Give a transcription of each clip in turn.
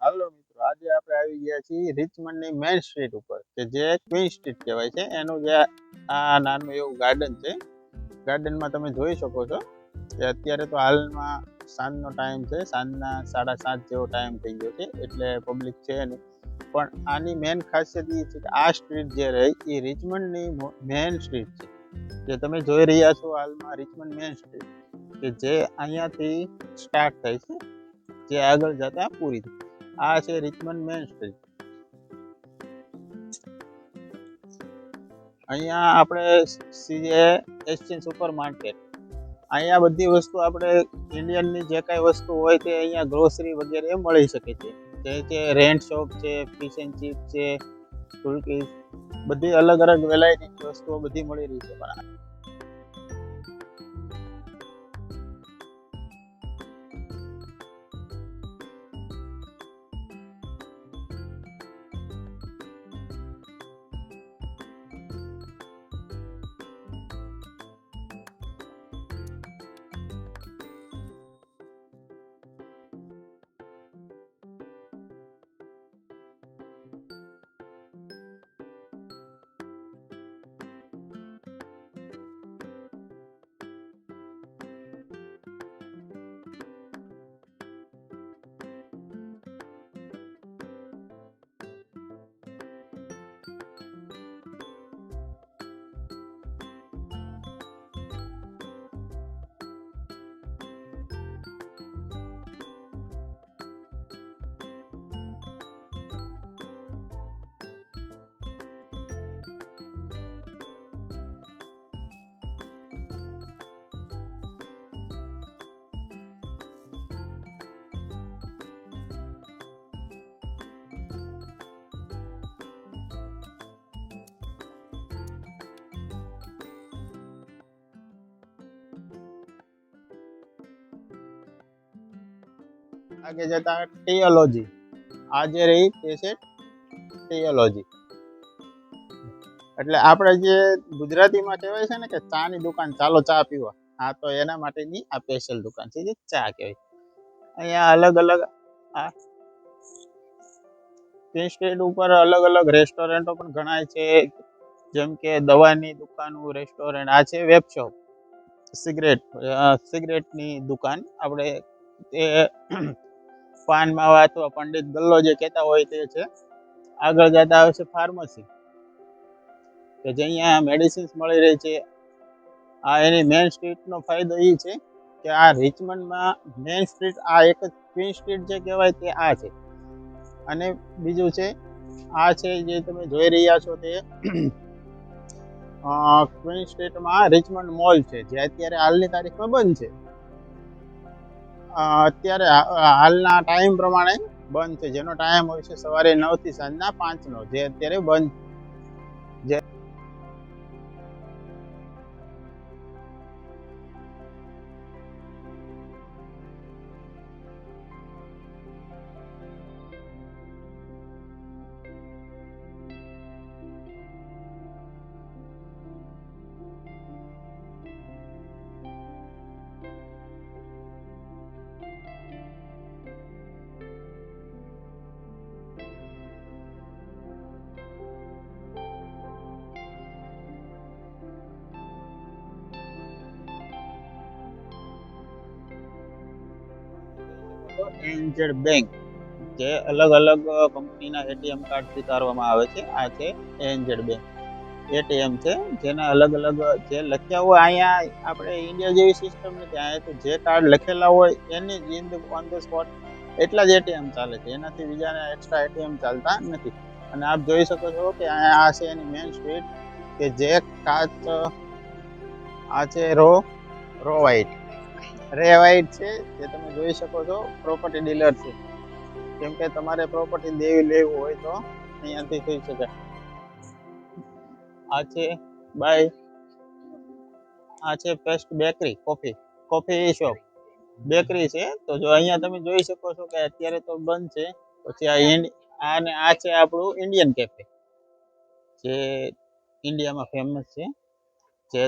હાલો મિત્રો, આજે આપણે આવી ગયા છીએ રિચમન્ડની મેઇન સ્ટ્રીટ ઉપર કે જે ક્વીન સ્ટ્રીટ કહેવાય છે. એનું જે આ નાનું એવું ગાર્ડન છે. ગાર્ડનમાં તમે જોઈ શકો છો કે અત્યારે તો હાલમાં સાંજનો ટાઈમ છે, સાંજના 7:30 જેવો ટાઈમ થઈ ગયો છે, એટલે પબ્લિક છે નહીં. પણ આની મેઇન ખાસિયત એ છે કે આ સ્ટ્રીટ જે રહી એ રિચમન્ડની મેઇન સ્ટ્રીટ છે. જે તમે જોઈ રહ્યા છો હાલમાં રિચમન્ડ મેઇન સ્ટ્રીટ કે જે અહીંયાથી સ્ટાર્ટ થાય છે, જે આગળ જતા પૂરી થાય. આ છે રિચમન્ડ મેઇન સ્ટ્રીટ. અહીંયા આપણે સીએ એશિયન સુપર માર્કેટ. અહીંયા બધી વસ્તુ આપણે ઇન્ડિયનની જે કાંઈ વસ્તુ હોય તે અહીંયા ગ્રોસરી વગેરે મળી શકે છે. જે છે રેન્ટ શોપ છે, ફિશ એન્ડ ચીપ છે, ટુલકીસ, બધી અલગ અલગ વેરાયટીની વસ્તુઓ બધી મળી રહી છે. પણ આગે જતા ટીઓલોજી, આ જે રહી તે છે ટીઓલોજી. એટલે આપણે જે ગુજરાતીમાં કહેવાય છે ને કે ચાની દુકાન, ચાલો ચા પીવા, હા તો એના માટેની આ સ્પેશિયલ દુકાન છે જે ચા કહેવાય. અહીંયા અલગ અલગ આ ક્વીન સ્ટ્રીટ ઉપર અલગ અલગ રેસ્ટોરન્ટો પણ ઘણા છે, જેમ કે દવાની દુકાનો, રેસ્ટોરન્ટ. આ છે વેબ શોપ, સિગરેટની દુકાન. આપણે તે પાન માવા અથવા પંડિત ગલ્લો જે કહેતા હોય તે છે. આગળ જતા આવે છે ફાર્મસી, કે જે અહીંયા મેડિસિન્સ મળી રહી છે. આ એની મેઇન સ્ટ્રીટનો ફાયદો એ છે કે આ રિચમન્ડમાં મેઇન સ્ટ્રીટ આ એક જ ક્વીન સ્ટ્રીટ જે કહેવાય તે આ છે. અને બીજું છે આ છે જે તમે જોઈ રહ્યા છો તે ક્વીન સ્ટ્રીટમાં રિચમન્ડ મોલ છે, જે અત્યારે હાલની તારીખમાં બંધ છે. અત્યારે હાલના ટાઈમ પ્રમાણે બંધ છે, જેનો ટાઈમ હોય છે સવારે 9 થી સાંજના 5 નો, જે અત્યારે બંધ. જે એન્જલ બેંક, જે અલગ અલગ કંપનીના એટીએમ કાર્ડ સ્વીકારવામાં આવે છે. આ છે એન્જલ બેંક એટીએમ છે, જેના અલગ અલગ જે લખ્યા હોય. અહીંયા આપણે ઇન્ડિયા જેવી સિસ્ટમ નથી. અહીંયા તો જે કાર્ડ લખેલા હોય એની જ ઓન ધ સ્પોટ એટલા જ એટીએમ ચાલે છે, એનાથી બીજાના એક્સ્ટ્રા એટીએમ ચાલતા નથી. અને આપ જોઈ શકો છો કે અહીંયા આ છે એની મેઇન સ્ટ્રીટ, કે જે કાચ આ છે રો વાઇટ છે, જે તમે જોઈ શકો છો પ્રોપર્ટી ડીલર છે. કેમ કે તમારે પ્રોપર્ટી લેવું હોય તો અહીંયાથી થઈ શકે. આ છે બાય, આ છે paste bakery, coffee shop, bakery છે. તો જો અહીંયા તમે જોઈ શકો છો કે અત્યારે તો બંધ છે. પછી આ છે આપણું ઇન્ડિયન કેફે, જે ઇન્ડિયામાં ફેમસ છે, જે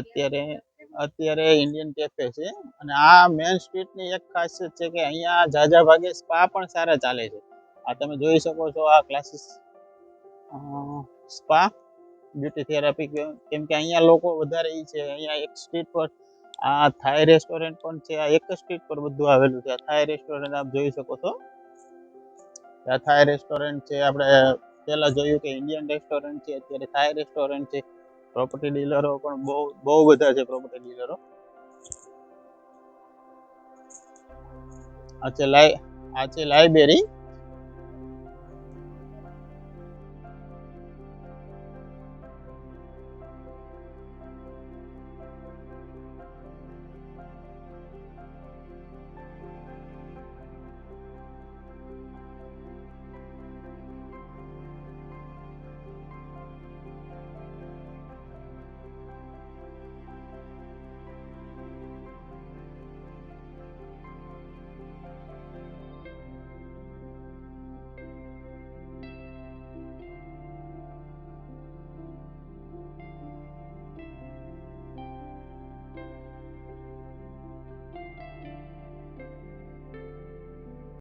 અત્યારે ઇન્ડિયન કેફે છે. અને આ મેઇન સ્ટ્રીટની એક ખાસિયત છે કે અહીંયા ઝાઝા ભાગે સ્પા પણ સારા ચાલે છે. આ તમે જોઈ શકો છો આ ક્લાસીસ સ્પા બ્યુટી થેરાપી, કેમ કે અહીંયા લોકો વધારે ઈ છે. અહીંયા એક સ્ટ્રીટ પર આ થાઈ રેસ્ટોરન્ટ પણ છે. આ એક જ સ્ટ્રીટ પર બધું આવેલું છે. આ થાઈ રેસ્ટોરન્ટ આપ જોઈ શકો છો. આ થાઈ રેસ્ટોરન્ટ છે. આપણે પહેલા જોયું કે ઇન્ડિયન રેસ્ટોરન્ટ છે, અત્યારે થાઈ રેસ્ટોરન્ટ છે. પ્રોપર્ટી ડીલરો પણ બહુ બધા છે. પ્રોપર્ટી ડીલરો આ છે લાઇબ્રેરી.